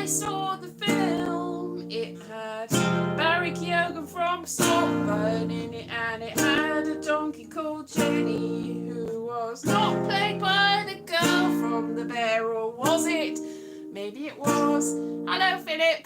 I saw the film. It had Barry Keoghan from Saltburn in it, and it had a donkey called Jenny, who was not played by the girl from The Bear, or was it? Maybe it was. Hello, Philip.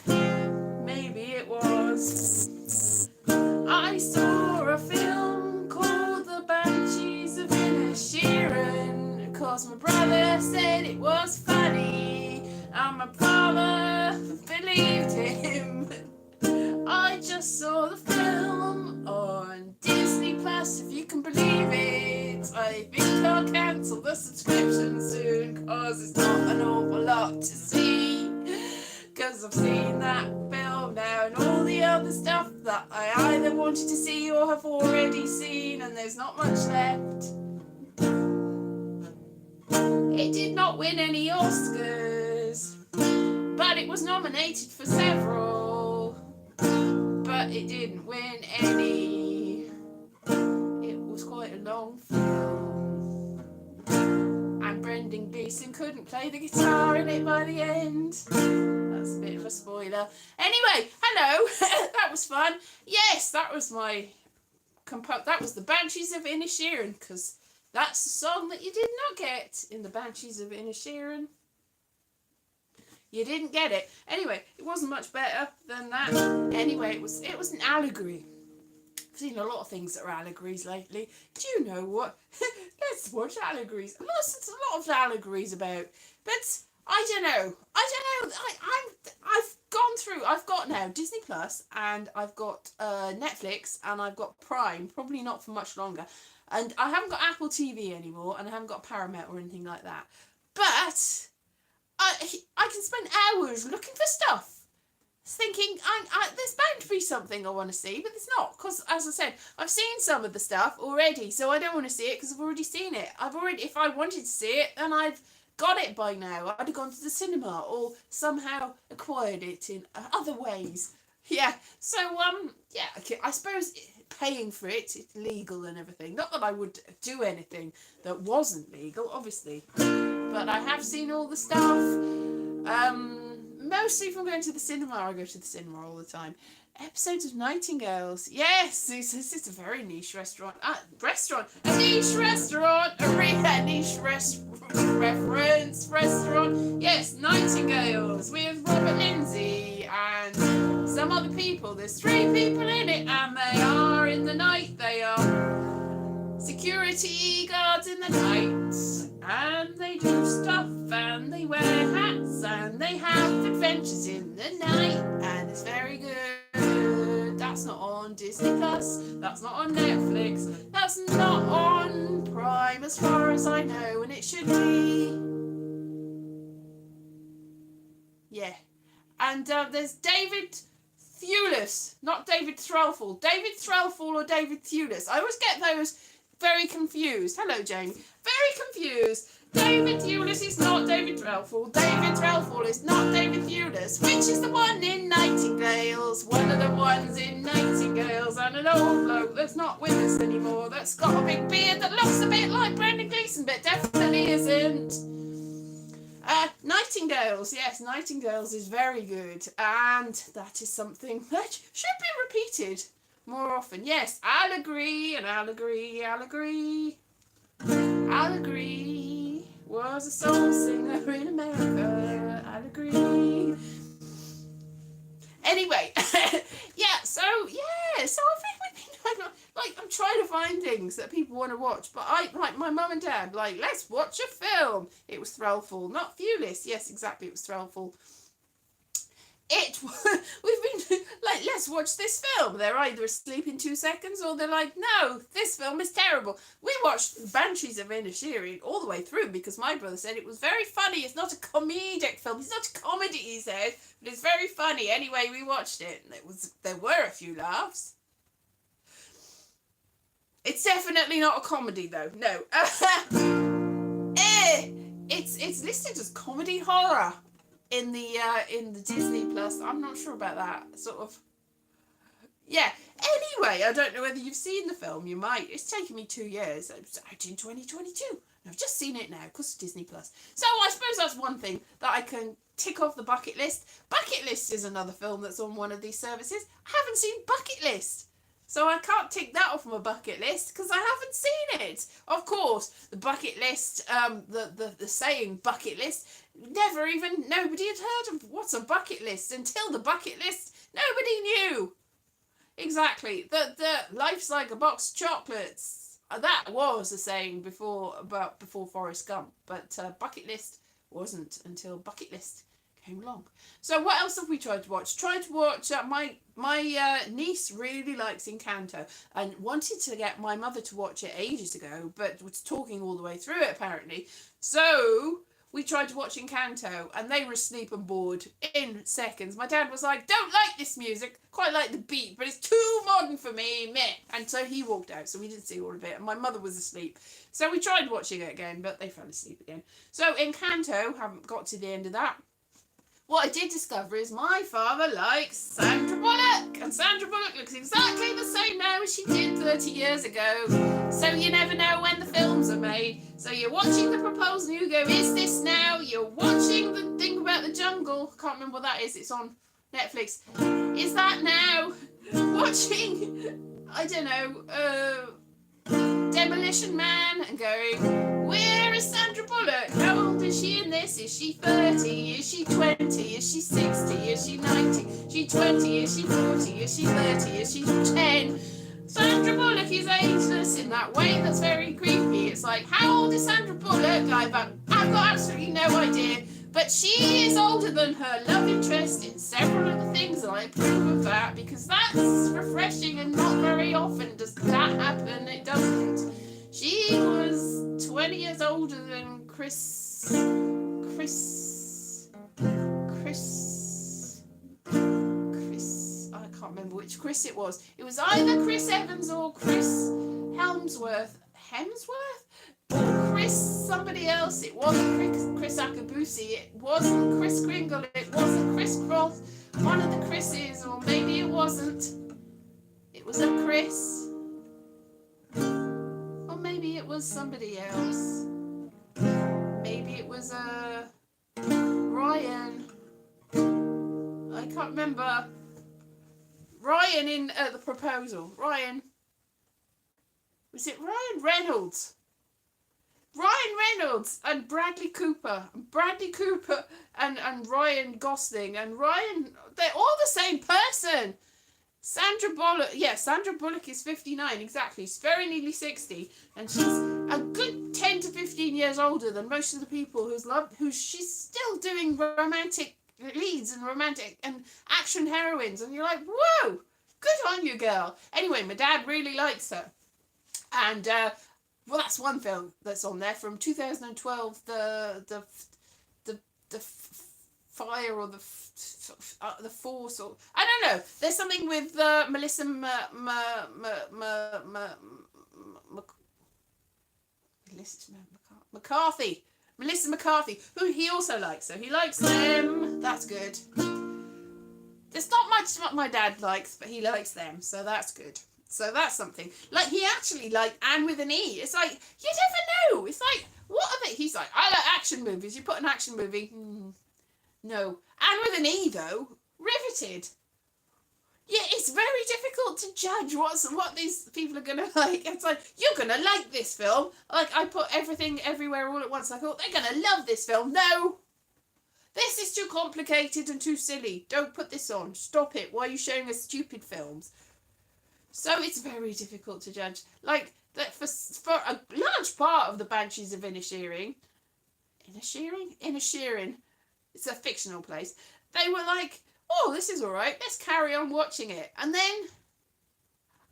Maybe it was. I saw a film called The Banshees of Inisherin, cause my brother said it was funny, and my father believed him. I just saw the film on Disney Plus, if you can believe it. I think I'll cancel the subscription soon, cause it's not an awful lot to see. Cause I've seen that film now and all the other stuff that I either wanted to see or have already seen, and there's not much left. It did not win any Oscars, but it was nominated for several, but it didn't win any. It was quite a long film, and Brendan Gleeson couldn't play the guitar in it by the end. That's a bit of a spoiler. Anyway, hello. That was fun. Yes, that was that was the Banshees of Inisherin, because that's the song that you did not get in the Banshees of Inisherin. You didn't get it. Anyway, it wasn't much better than that. Anyway, it was an allegory. I've seen a lot of things that are allegories lately. Do you know what? Let's watch allegories. There's a lot of allegories about, but I don't know. I've got now Disney Plus, and I've got Netflix, and I've got Prime. Probably not for much longer. And I haven't got Apple TV anymore, and I haven't got Paramount or anything like that. But I can spend hours looking for stuff, thinking there's bound to be something I want to see, but there's not, because as I said, I've seen some of the stuff already, so I don't want to see it because I've already seen it. If I wanted to see it, then I've got it by now. I'd have gone to the cinema or somehow acquired it in other ways. Yeah, so I suppose paying for it, it's legal and everything. Not that I would do anything that wasn't legal, obviously, but I have seen all the stuff. Mostly from going to the cinema. I go to the cinema all the time. Episodes of Nightingales. Yes, this is a very niche restaurant. A niche restaurant. A niche reference restaurant. Yes, Nightingales with Robert Lindsay and some other people. There's 3 people in it, and they are in the night. They are security guards in the night, and they do stuff, and they wear hats, and they have adventures in the night, and it's very good. That's not on Disney Plus, that's not on Netflix, that's not on Prime as far as I know, and it should be. Yeah. And there's David Thewlis, not David Threlfall. David Threlfall or David Thewlis. I always get those very confused. Hello, Jane. Very confused. David Thewlis is not David Threlfall. David Threlfall is not David Thewlis. Which is the one in Nightingales? One of the ones in Nightingales, and an old bloke that's not with us anymore, that's got a big beard that looks a bit like Brendan Gleeson, but definitely isn't. Nightingales, yes, Nightingales is very good, and that is something that should be repeated more often. Yes, allegory and allegory. Allegory was a soul singer in America. Allegory. Anyway, so I think I'm trying to find things that people want to watch, but my mum and dad, let's watch a film. It was Threlfall, not Thewlis. Yes, exactly, it was Threlfall. We've been let's watch this film. They're either asleep in 2 seconds, or they're like, no, this film is terrible. We watched Banshees of Inisherin all the way through because my brother said it was very funny. It's not a comedic film. It's not a comedy, he said, but it's very funny. Anyway, we watched it, and there were a few laughs. It's definitely not a comedy, though. No. It's listed as comedy horror in the Disney Plus. I'm not sure about that. Sort of. Yeah. Anyway, I don't know whether you've seen the film. You might. It's taken me 2 years. It was out in 2022. I've just seen it now because of Disney Plus. So I suppose that's one thing that I can tick off the bucket list. Bucket List is another film that's on one of these services. I haven't seen Bucket List. So I can't tick that off my bucket list because I haven't seen it. Of course, the bucket list, the saying bucket list, nobody had heard of what's a bucket list until the bucket list. Nobody knew. Exactly. The life's like a box of chocolates. That was a saying before Forrest Gump, but bucket list wasn't until Bucket List came along. So what else have we tried to watch? My niece really likes Encanto and wanted to get my mother to watch it ages ago, but was talking all the way through it apparently. So we tried to watch Encanto and they were asleep and bored in seconds. My dad was like, don't like this music, quite like the beat, but it's too modern for me, meh. And so he walked out, so we didn't see all of it, and my mother was asleep. So we tried watching it again, but they fell asleep again. So Encanto, haven't got to the end of that. What I did discover is my father likes Sandra Bullock, and Sandra Bullock looks exactly the same now as she did 30 years ago. So you never know when the films are made. So you're watching The Proposal and you go, is this now? You're watching the thing about the jungle. Can't remember what that is. It's on Netflix. Is that now? Watching, I don't know, Demolition Man and going, where is Sandra Bullock? How old is she in this? Is she 30? Is she 20? Is she 60? Is she 90? Is she 20? Is she 40? Is she 30? Is she 10? Sandra Bullock is ageless in that way that's very creepy. It's like, how old is Sandra Bullock? I've got absolutely no idea. But she is older than her love interest in several of the things, and I approve of that because that's refreshing and not very often does that happen. It doesn't. She was 20 years older than Chris. I can't remember which Chris it was. It was either Chris Evans or Chris Hemsworth, or Chris somebody else. It wasn't Chris Akabusi. It wasn't Chris Kringle. It wasn't Chris Cross. One of the Chris's, or maybe it wasn't. It was a Chris. Or maybe it was somebody else. Maybe it was Ryan. I can't remember. Ryan in The Proposal. Ryan. Was it Ryan Reynolds? Ryan Reynolds and Bradley Cooper. And Ryan Gosling. And Ryan, they're all the same person. Sandra Bullock is 59, exactly. She's very nearly 60. And she's a good 10 to 15 years older than most of the people who she's still doing romantic leads and romantic and action heroines. And you're like, whoa, good on you, girl. Anyway, my dad really likes her. And, well, that's one film that's on there from 2012, the Fire or the Force, or I don't know. There's something with Melissa McCarthy, who he also likes. So he likes them. That's good. There's not much what my dad likes, but he likes them, so that's good. So that's something. Like, he actually liked Anne with an E. It's like, you never know. It's like, what are they? He's like, I like action movies. You put an action movie. No. Anne with an E, though. Riveted. Yeah, it's very difficult to judge what these people are going to like. It's like, you're going to like this film. Like, I put Everything Everywhere All at Once. I thought, they're going to love this film. No. This is too complicated and too silly. Don't put this on. Stop it. Why are you showing us stupid films? So it's very difficult to judge. Like, that for a large part of the Banshees of Inisherin, it's a fictional place, they were like, oh, this is all right, let's carry on watching it. And then,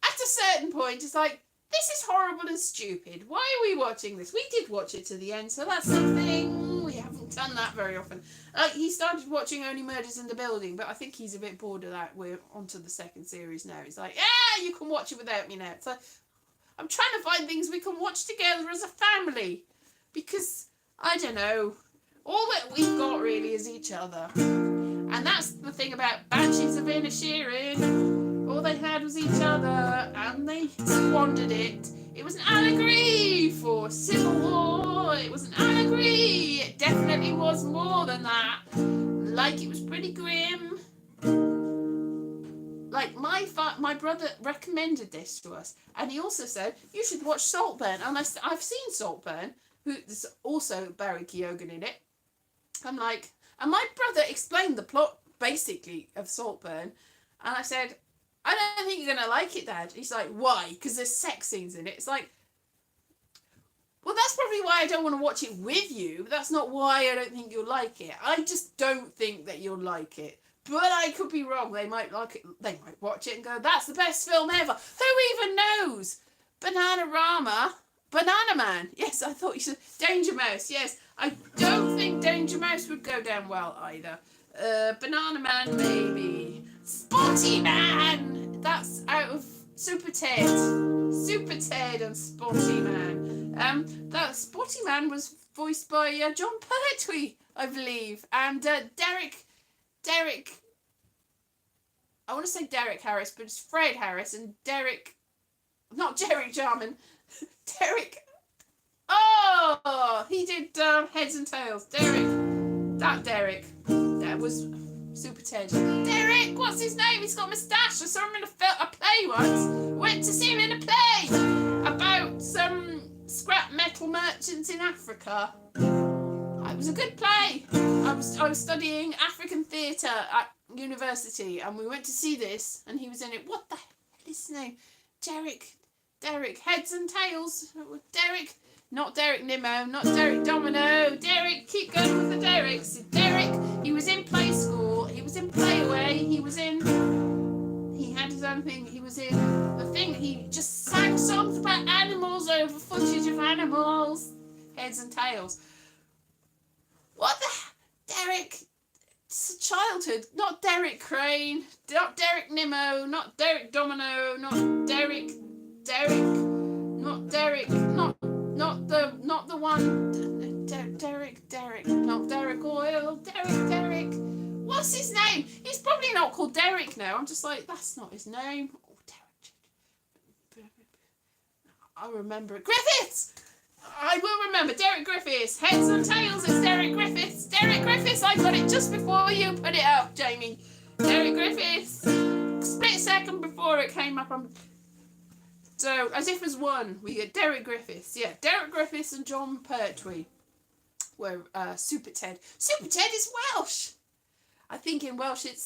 at a certain point, it's like, this is horrible and stupid. Why are we watching this? We did watch it to the end, so that's something. We haven't done that very often. He started watching Only Murders in the Building, but I think he's a bit bored of that. We're on to the second series now. He's like, yeah, you can watch it without me now. So I'm trying to find things we can watch together as a family. Because, I don't know, all that we've got really is each other. And that's the thing about Banshees of Inisherin. All they had was each other, and they squandered it. It was an allegory for civil war. It was an allegory. It definitely was more than that. like it was pretty grim. Like my brother recommended this to us, and he also said you should watch Saltburn. And I've seen Saltburn, there's also Barry Keoghan in it. I'm like, and my brother explained the plot basically of Saltburn, and I said, I don't think you're gonna like it, Dad. He's like, why? Because there's sex scenes in it. It's like, well, that's probably why I don't want to watch it with you, but that's not why I don't think you'll like it. I just don't think that you'll like it. But I could be wrong. They might like it. They might watch it and go, that's the best film ever. Who even knows? Bananarama. Banana Man. Yes, I thought you said Danger Mouse. Yes, I don't think Danger Mouse would go down well either. Banana Man, maybe. Spotty Man. That's out of Super Ted. Super Ted and Spotty Man. That Spotty Man was voiced by John Pertwee, I believe, and Derek. I want to say Derek Harris, but it's Fred Harris and Derek. Not Jerry Jarman. Derek. Oh, he did Heads and Tails. Derek. That was Super Ted. Derek, what's his name? He's got a moustache. I saw him in a play once. Went to see him in a play about some scrap metal merchants in Africa. It was a good play. I was studying African theatre at university, and we went to see this, and he was in it. What the hell is his name? Derek, Heads and Tails. Derek, not Derek Nimmo, not Derek Domino. Derek, keep going with the Dereks. Derek, he was in Play School, he was in Play Away, he had his own thing, he was in the thing, he just sang songs about animals over footage of animals. Heads and Tails. What the Derek? It's childhood. Not Derek Crane. Not Derek Nimmo. Not Derek Domino. Not Derek. Not Derek. Not the one. Derek. Not Derek Oil. Derek. What's his name? He's probably not called Derek now. I'm just like, that's not his name. Oh, Derek. I remember it. Griffiths. I will remember. Derek Griffiths. Heads and Tails. It's Derek Griffiths. Derek Griffiths. I got it just before you put it up, Jamie. Derek Griffiths. Split second before it came up. So, as if as one, we get Derek Griffiths. Yeah, Derek Griffiths and John Pertwee were Super Ted. Super Ted is Welsh. I think in Welsh it's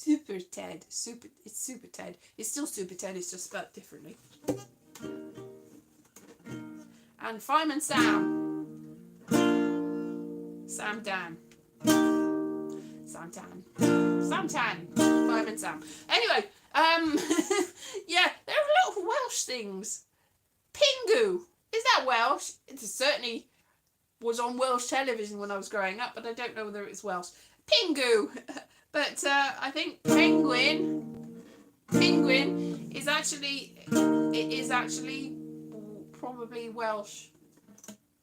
Super Ted. It's Super Ted. It's still Super Ted. It's just spelled differently. And Fireman Sam. Sam Dan. Fireman Sam. Anyway, yeah, there are a lot of Welsh things. Pingu. Is that Welsh? It certainly was on Welsh television when I was growing up, but I don't know whether it's Welsh. Pingu. But I think penguin is actually probably Welsh.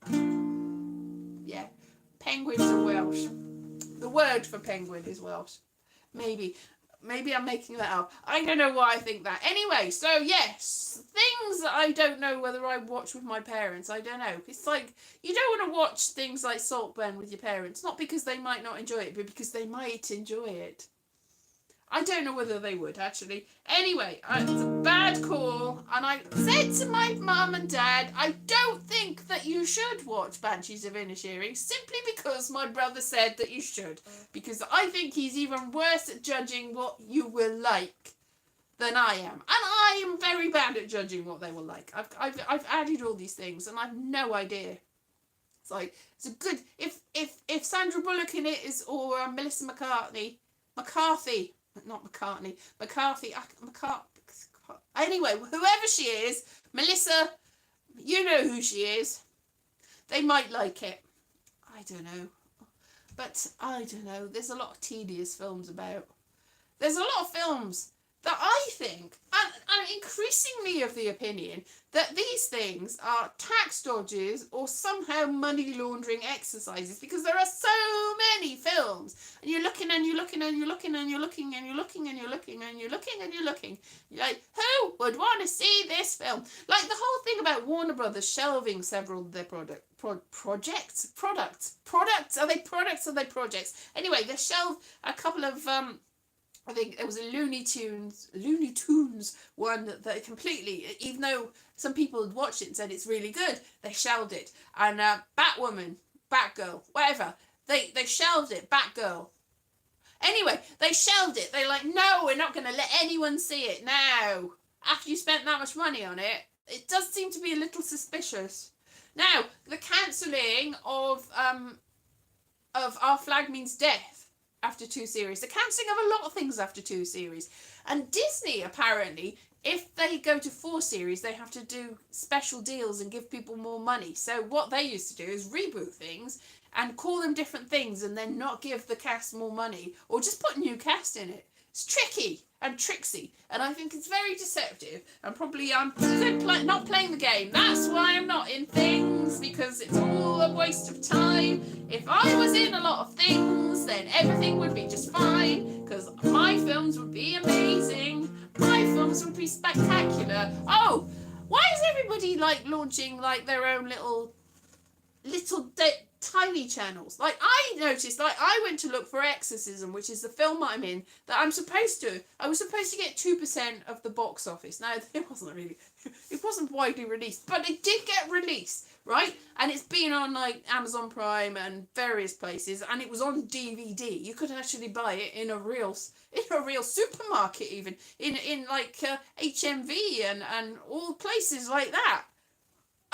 Yeah, penguins are Welsh. The word for penguin is Welsh. Maybe I'm making that up. I don't know why I think that. Anyway, so yes, things that I don't know whether I watch with my parents. I don't know. It's like, you don't want to watch things like Saltburn with your parents. Not because they might not enjoy it, but because they might enjoy it. I don't know whether they would, actually. Anyway, it's a bad call, and I said to my mum and dad, I don't think that you should watch Banshees of Inisherin, simply because my brother said that you should. Because I think he's even worse at judging what you will like than I am. And I am very bad at judging what they will like. I've added all these things, and I've no idea. It's like, it's a good... If Sandra Bullock in it is, or Melissa McCarthy... Anyway, whoever she is, Melissa, you know who she is. They might like it. I don't know. But I don't know. There's a lot of tedious films about. There's a lot of films that I think, and I'm increasingly of the opinion, that these things are tax dodges or somehow money laundering exercises, because there are so many films, and you're looking and you're looking and you're looking and you're looking and you're looking and you're looking and you're looking and you're looking. You're like, who would want to see this film? Like the whole thing about Warner Brothers shelving several of their products? Are they products? Are they projects? Anyway, they shelved a couple of I think there was a Looney Tunes one that they completely, even though some people had watched it and said it's really good, they shelved it. And Batgirl, whatever, they shelved it. Batgirl. Anyway, they shelved it. They're like, no, we're not going to let anyone see it now. After you spent that much money on it, it does seem to be a little suspicious. Now, the cancelling of Our Flag Means Death after 2 series. The cancelling of a lot of things after 2 series. And Disney, apparently, if they go to 4 series, they have to do special deals and give people more money. So what they used to do is reboot things and call them different things and then not give the cast more money or just put new cast in it. It's tricky and tricksy, and I think it's very deceptive, and probably I'm not playing the game. That's why I'm not in things, because it's all a waste of time. If I was in a lot of things, then everything would be just fine, because my films would be amazing. My films would be spectacular. Oh, why is everybody like launching like their own little tiny channels? Like I noticed, like I went to look for Exorcism, which is the film I'm in, that I was supposed to get 2% of the box office. Now it wasn't widely released, but it did get released, right? And it's been on like Amazon Prime and various places, and it was on DVD. You could actually buy it in a real supermarket, even in like HMV and all places like that.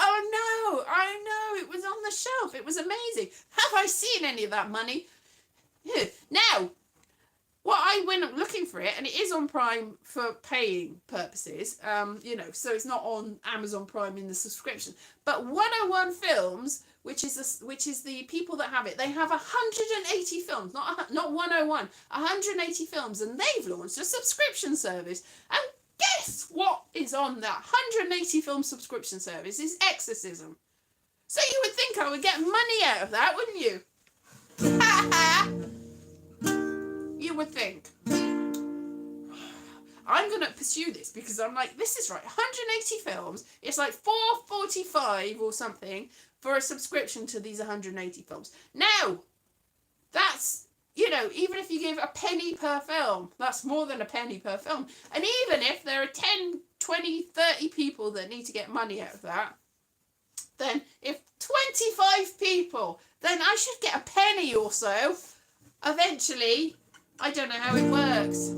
Oh no, I know, it was on the shelf. It was amazing. Have I seen any of that money? Now, what I went looking for it, and it is on Prime for paying purposes, so it's not on Amazon Prime in the subscription. But 101 Films, which is the people that have it, they have 180 films, not 101, 180 films, and they've launched a subscription service. And guess what is on that 180 film subscription service is Exorcism. So you would think I would get money out of that, wouldn't you? You would think. I'm going to pursue this because I'm like, this is right. 180 films. It's like $4.45 or something for a subscription to these 180 films. Now, that's, even if you give a penny per film, that's more than a penny per film. And even if there are 10, 20, 30 people that need to get money out of that, then if 25 people, then I should get a penny or so. Eventually, I don't know how it works.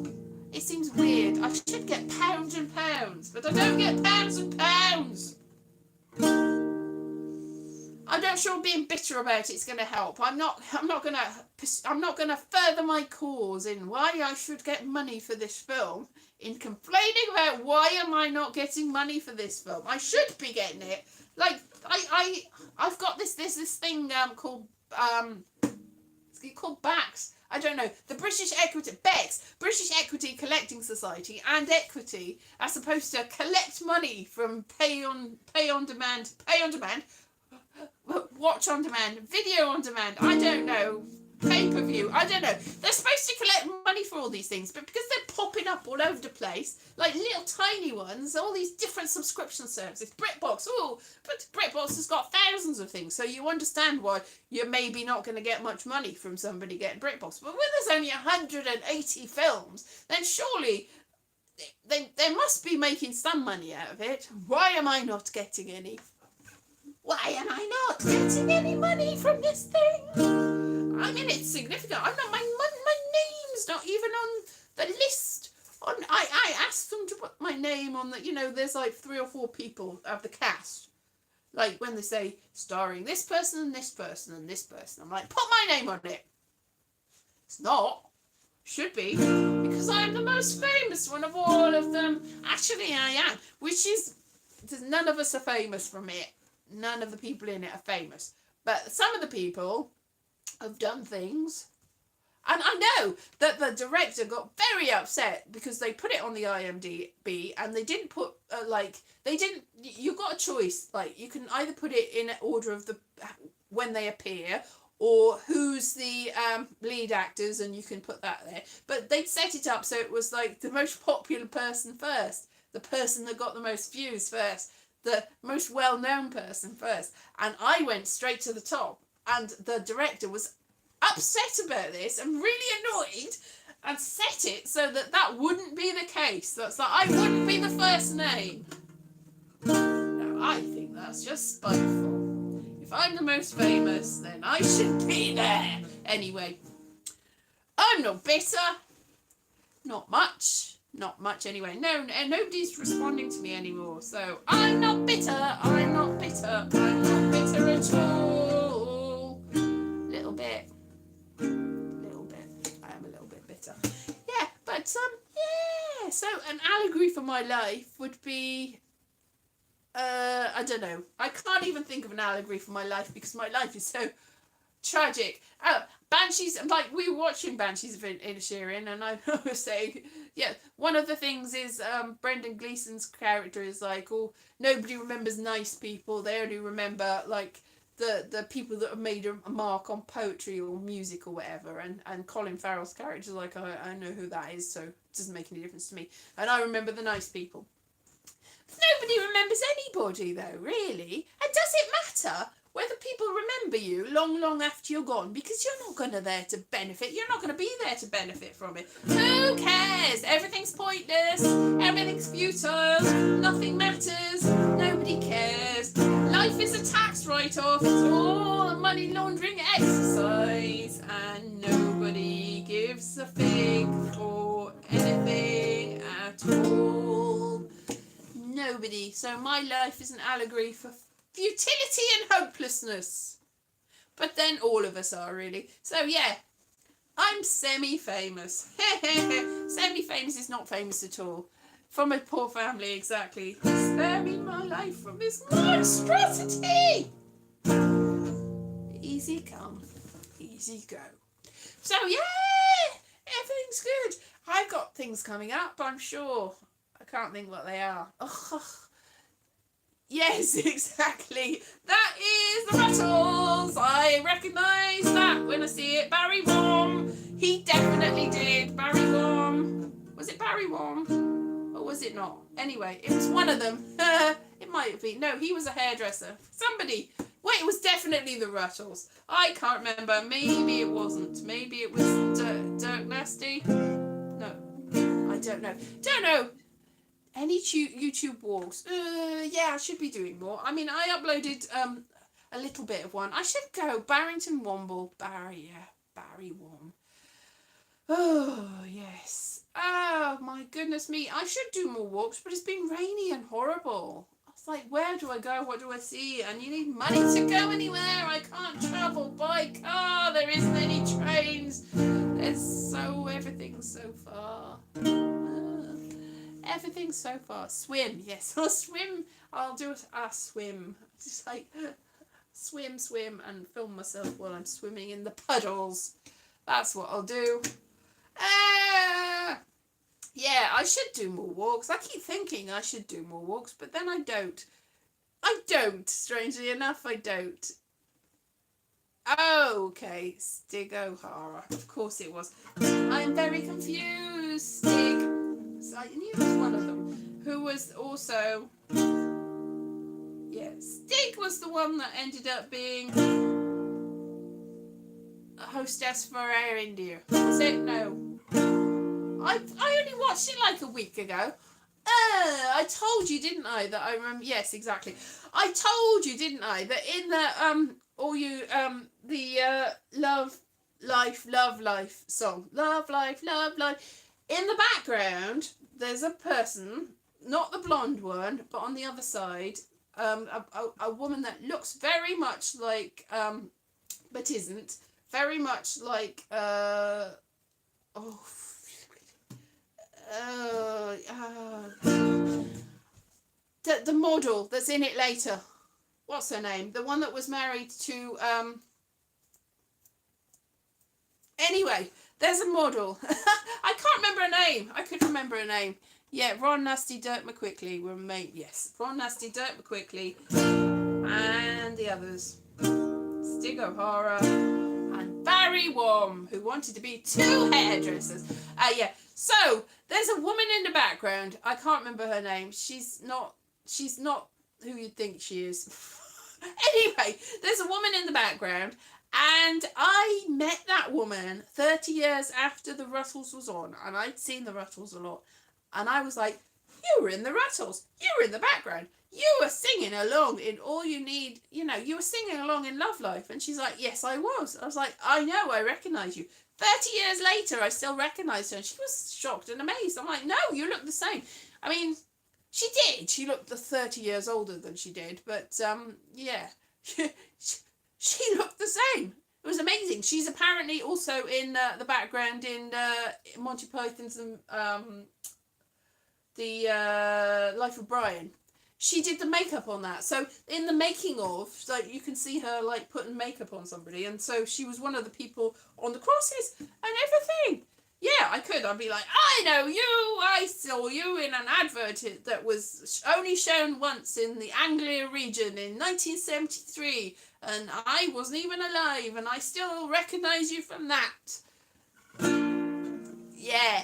It seems weird. I should get pounds and pounds, but I don't get pounds and pounds. I'm not sure being bitter about it's going to help. I'm not going to further my cause in why I should get money for this film, in complaining about why am I not getting money for this film. I should be getting it. Like I've got this thing called BACS. I don't know. The British Equity Collecting Society, and Equity are supposed to collect money from pay on demand, watch on demand, video on demand, I don't know, pay-per-view, I don't know. They're supposed to collect money for all these things, but because they're popping up all over the place, like little tiny ones, all these different subscription services, BritBox, but BritBox has got thousands of things, so you understand why you're maybe not going to get much money from somebody getting BritBox. But when there's only 180 films, then surely they must be making some money out of it. Why am I not getting any? Why am I not getting any money from this thing? I mean, it's significant. I'm not. My name's not even on the list. I asked them to put my name on the. There's like 3 or 4 people of the cast. Like when they say starring this person and this person and this person, I'm like, put my name on it. It's not. Should be, because I'm the most famous one of all of them. Actually, I am. Which is, none of us are famous from it. None of the people in it are famous. But some of the people have done things. And I know that the director got very upset because they put it on the IMDb and they didn't put, you got a choice. Like, you can either put it in order of when they appear, or who's the lead actors, and you can put that there. But they'd set it up so it was like the most popular person first. The person that got the most views first. the most well-known person first, and I went straight to the top, and the director was upset about this and really annoyed and set it so that that wouldn't be the case. That's like I wouldn't be the first name. Now, I think that's just spiteful. If I'm the most famous, then I should be there. Anyway, I'm not bitter. Not much anyway. No, nobody's responding to me anymore. So I'm not bitter. I'm not bitter. I'm not bitter at all. Little bit. I am a little bit bitter. Yeah, but yeah. So an allegory for my life would be, I don't know. I can't even think of an allegory for my life because my life is so tragic. Banshees, like we were watching Banshees of Inisherin, and I was saying, yeah, one of the things is Brendan Gleeson's character is like, oh, nobody remembers nice people. They only remember like the people that have made a mark on poetry or music or whatever. And Colin Farrell's character is like, I know who that is, so it doesn't make any difference to me. And I remember the nice people. But nobody remembers anybody though, really. And does it matter whether people remember you long after you're gone? Because you're not going to there to benefit. You're not going to be there to benefit from it. Who cares? Everything's pointless. Everything's futile. Nothing matters. Nobody cares. Life is a tax write-off. It's all a money laundering exercise. And nobody gives a fig for anything at all. Nobody. So my life is an allegory for futility and hopelessness. But then all of us are really. So yeah, I'm semi-famous. Semi-famous is not famous at all. From a poor family, exactly. Spare me my life from this monstrosity. Easy come, easy go. So yeah, everything's good. I've got things coming up, I'm sure. I can't think what they are. Ugh. Yes, exactly. That is the Rattles. I recognise that when I see it. Barry Wom. He definitely did. Barry Wom. Was it Barry Wom? Or was it not? Anyway, it was one of them. It might have been. No, he was a hairdresser. Somebody. Wait, it was definitely the Rattles. I can't remember. Maybe it wasn't. Maybe it was Dirk Nasty. No, I don't know. Don't know. Any YouTube walks? Yeah, I should be doing more. I mean, I uploaded a little bit of one. I should go. Barrington Womble. Barry Wom. Oh, yes. Oh, my goodness me. I should do more walks, but it's been rainy and horrible. I was like, where do I go? What do I see? And you need money to go anywhere. I can't travel by car. There isn't any trains. Everything's so far. Everything so far. Swim, yes. I'll swim. I'll do a swim. Just like swim and film myself while I'm swimming in the puddles. That's what I'll do. Yeah, I should do more walks. I keep thinking I should do more walks, but then I don't. Strangely enough, I don't. Okay, Stig O'Hara. Of course it was. I'm very confused, Stig. I knew it was one of them. Who was also... Yeah, Stig was the one that ended up being a hostess for Air India. Was it? No. I only watched it like a week ago. I told you, didn't I, that I remember... Yes, exactly. I told you, didn't I, that in the Love Life song. Love Life. In the background, there's a person, not the blonde one, but on the other side, a woman that looks very much like, but isn't, very much like, the model that's in it later. What's her name? The one that was married to, anyway, there's a model. I can't remember her name. I could remember her name. Yeah, Ron Nasty, Dirk McQuickley were made. Yes, Ron Nasty, Dirk McQuickley, and the others. Stig O'Hara and Barry Wom, who wanted to be two hairdressers. Yeah. So there's a woman in the background. I can't remember her name. She's not who you think she is. Anyway, there's a woman in the background, and I met that woman 30 years after the Russells was on, and I'd seen the Russells a lot, and I was like, you were in the Russells, you were in the background, you were singing along in All You Need, you know, you were singing along in Love Life. And she's like, yes, I was. I was like, I know, I recognise you. 30 years later, I still recognised her, and she was shocked and amazed. I'm like, no, you look the same. I mean, she did. She looked 30 years older than she did, but yeah, she looked the same. It was amazing. She's apparently also in the background in Monty Python's the Life of Brian. She did the makeup on that. So in the making of, like, you can see her like putting makeup on somebody, and so she was one of the people on the crosses and everything. Yeah, I could. I'd be like, I know you. I saw you in an advert that was only shown once in the Anglia region in 1973, and I wasn't even alive, and I still recognise you from that. Yeah.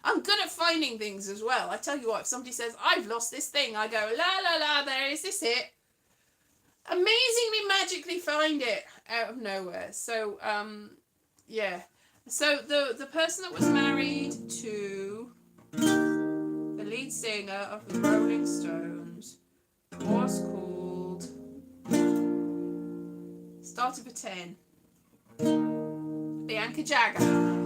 I'm good at finding things as well. I tell you what, if somebody says, I've lost this thing, I go, la la la, there, is this it? Amazingly, magically find it out of nowhere. So, yeah. So the person that was married to the lead singer of the Rolling Stones was called, started with 10, Bianca Jagger.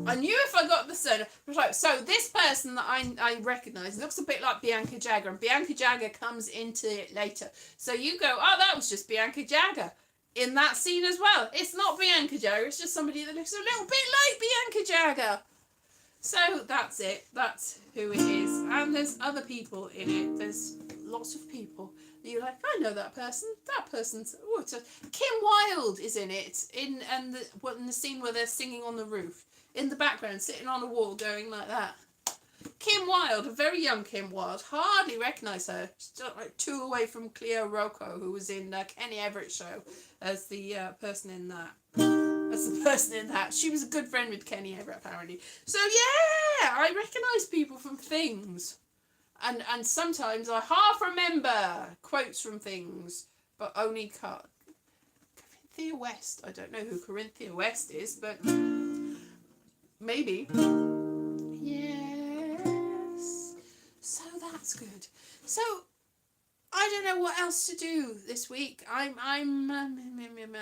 I knew if I got the surname. So this person that I recognise looks a bit like Bianca Jagger, and Bianca Jagger comes into it later. So you go, oh, that was just Bianca Jagger in that scene as well. It's not Bianca Jagger, it's just somebody that looks a little bit like Bianca Jagger. So that's it. That's who it is. And there's other people in it. There's lots of people. You're like, I know that person. That person's... Oh, Kim Wilde is in it. In the scene where they're singing on the roof. In the background, sitting on a wall, going like that. Kim Wilde, a very young Kim Wilde. Hardly recognise her. She's like 2 away from Cleo Rocco, who was in Kenny Everett's show as the person in that. She was a good friend with Kenny Everett, apparently. So yeah, I recognise people from things. And sometimes I half remember quotes from things, but only Corinthia West. I don't know who Corinthia West is, but maybe. Yes. So that's good. So I don't know what else to do this week. I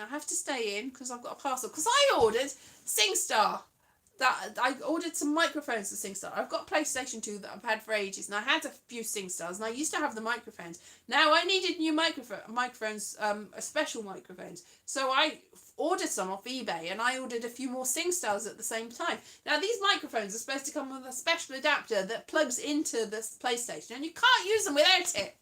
have to stay in because I've got a parcel. Because I ordered SingStar. I ordered some microphones for SingStar. I've got PlayStation 2 that I've had for ages, and I had a few SingStars, and I used to have the microphones. Now I needed new microphones, special microphones. So I ordered some off eBay, and I ordered a few more SingStars at the same time. Now these microphones are supposed to come with a special adapter that plugs into the PlayStation, and you can't use them without it.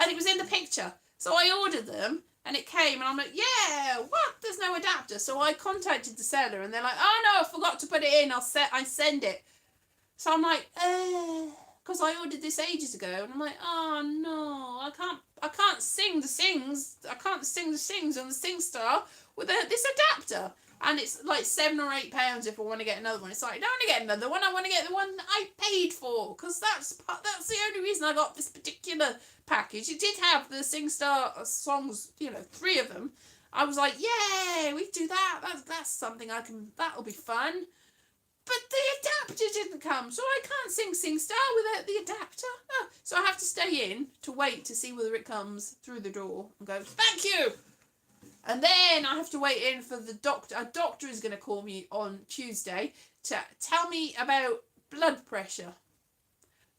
And it was in the picture. So I ordered them, and it came, and I'm like, yeah, what? There's no adapter. So I contacted the seller, and they're like, oh no, I forgot to put it in. I send it. So I'm like, because I ordered this ages ago, and I'm like, oh no, I can't sing the sings. I can't sing the sings on the SingStar with this adapter. And it's like £7 or £8 if I want to get another one. It's like, I don't want to get another one. I want to get the one that I paid for, because that's the only reason I got this particular package. It did have the SingStar songs, 3 of them. I was like, yeah, we do that. That's something that'll be fun. But the adapter didn't come, so I can't sing SingStar without the adapter. Oh, so I have to stay in to wait to see whether it comes through the door and go, thank you. And then I have to wait in for the doctor. A doctor is going to call me on Tuesday to tell me about blood pressure.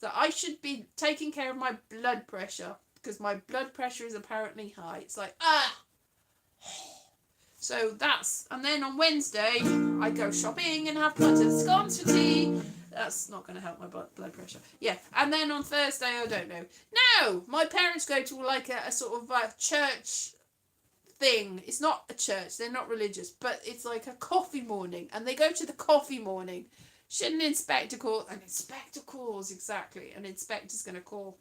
That I should be taking care of my blood pressure, because my blood pressure is apparently high. It's like, So and then on Wednesday, I go shopping and have buttered scones for tea. That's not going to help my blood pressure. Yeah, and then on Thursday, I don't know. No, my parents go to like a sort of church thing. It's not a church, they're not religious, but it's like a coffee morning, and they go to the coffee morning. Should an inspector call? An inspector calls, exactly. An inspector's going to call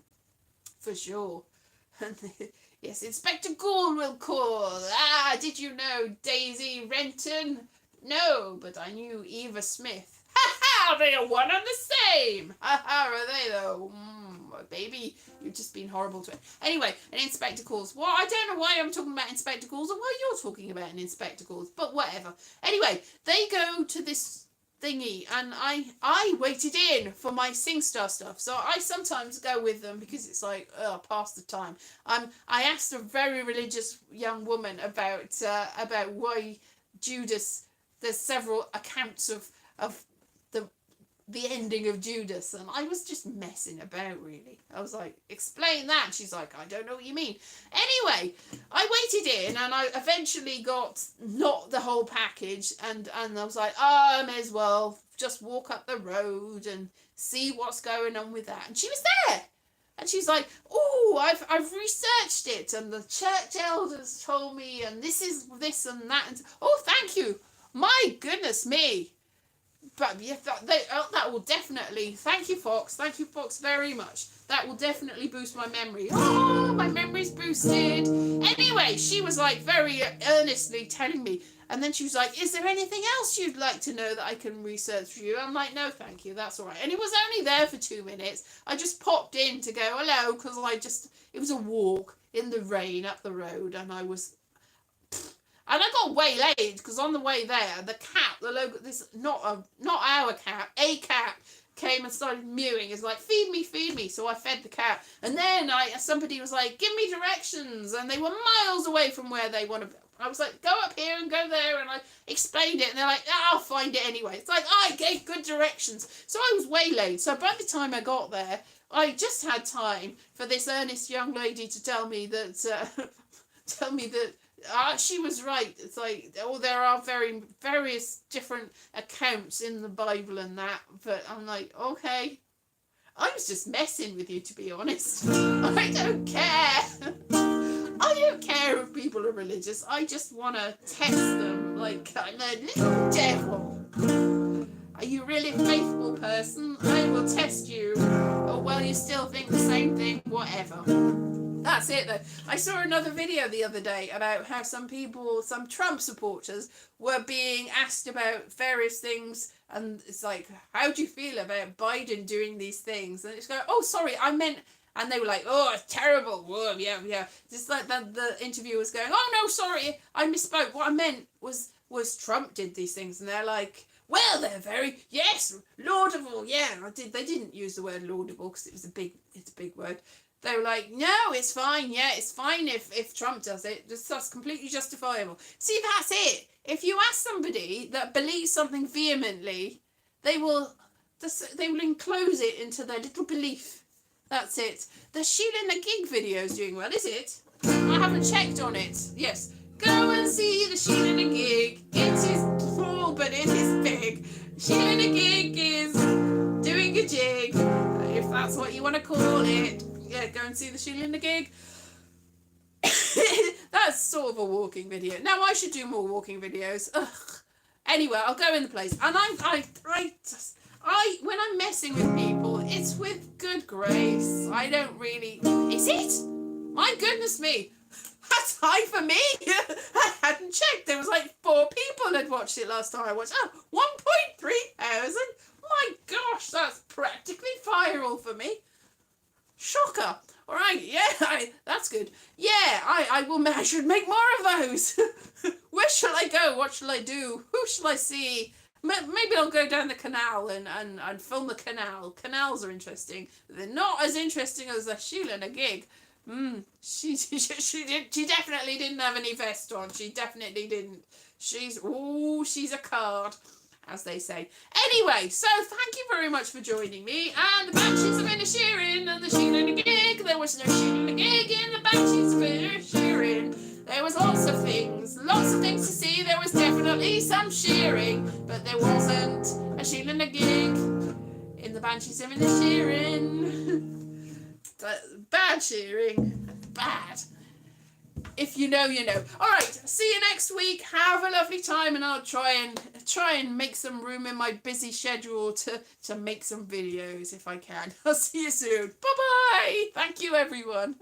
for sure. Yes, Inspector Gould will call. Did you know Daisy Renton? No, but I knew Eva Smith. Ha ha! ha! They are one and the same. Ha ha! Are they though? Baby, you've just been horrible to it. Anyway, and in spectacles. Well, I don't know why I'm talking about in spectacles or why you're talking about in spectacles, but whatever. Anyway, they go to this thingy, and I waited in for my SingStar stuff, so I sometimes go with them because it's like past the time. I asked a very religious young woman about why Judas. There's several accounts of the ending of Judas, and I was just messing about, really. I was like, explain that. And she's like, I don't know what you mean. Anyway, I waited in, and I eventually got not the whole package, and I was like, I may as well just walk up the road and see what's going on with that. And she was there. And she's like, oh, I've researched it, and the church elders told me, and this is this and that. And, oh, thank you. My goodness me. But yeah, that will definitely, thank you Fox very much. That will definitely boost my memory. Oh, my memory's boosted. Anyway, she was like very earnestly telling me, and then she was like, is there anything else you'd like to know that I can research for you? I'm like, no thank you, that's all right. And it was only there for 2 minutes. I just popped in to go hello, because it was a walk in the rain up the road, and I got waylaid because on the way there, the cat, the local, this not our cat, a cat came and started mewing. It's like, feed me. So I fed the cat, and then somebody was like, give me directions, and they were miles away from where they want to. I was like, go up here and go there, and I explained it, and they're like, I'll find it anyway. It's like, I gave good directions, so I was waylaid. So by the time I got there, I just had time for this earnest young lady to tell me that she was right. It's like, there are various different accounts in the Bible and that, but I'm like, okay. I was just messing with you, to be honest. I don't care. I don't care if people are religious. I just want to test them like I'm a little devil. Are you really a faithful person? I will test you. Or well, you still think the same thing, whatever. That's it though. I saw another video the other day about how some Trump supporters were being asked about various things, and it's like, how do you feel about Biden doing these things? And it's going, oh sorry, I meant, and they were like, oh it's terrible. Whoa, yeah. Just like the interviewer was going, oh no, sorry, I misspoke. What I meant was Trump did these things, and they're like, well, they're very, yes, laudable. Yeah, they didn't use the word laudable because it's a big word. They were like, no, it's fine. Yeah, it's fine if Trump does it. That's completely justifiable. See, that's it. If you ask somebody that believes something vehemently, they will enclose it into their little belief. That's it. The Sheila and the Gig video is doing well, is it? I haven't checked on it. Yes. Go and see the Sheila and the Gig. It is small, but it is big. Sheila and the Gig is doing a jig, if that's what you want to call it. Yeah, go and see the Sheila and the Gig. That's sort of a walking video. Now I should do more walking videos. Ugh. Anyway, I'll go in the place, and when I'm messing with people, it's with good grace. I don't really. Is it? My goodness me. That's high for me. I hadn't checked. There was like 4 people had watched it last time I watched. 1.3 thousand. My gosh, that's practically viral for me. Shocker. All right, yeah, that's good. Yeah, I should make more of those. Where shall I go? What shall I do? Who shall I see? Maybe I'll go down the canal and film the canal. Canals are interesting. They're not as interesting as a Sheila and a Gig. She definitely didn't have any vest on. She definitely didn't. She's a card, as they say. Anyway, so thank you very much for joining me. And the Banshees of Inisherin and the Sheila and the Gig. There was no Sheila and the Gig in the Banshees of Inisherin. There was lots of things to see. There was definitely some shearing, but there wasn't a Sheila and a Gig in the Banshees of Inisherin. Bad shearing. Bad. If you know, you know. All right. See you next week. Have a lovely time, and I'll try and make some room in my busy schedule to make some videos if I can. I'll see you soon. Bye bye. Thank you, everyone.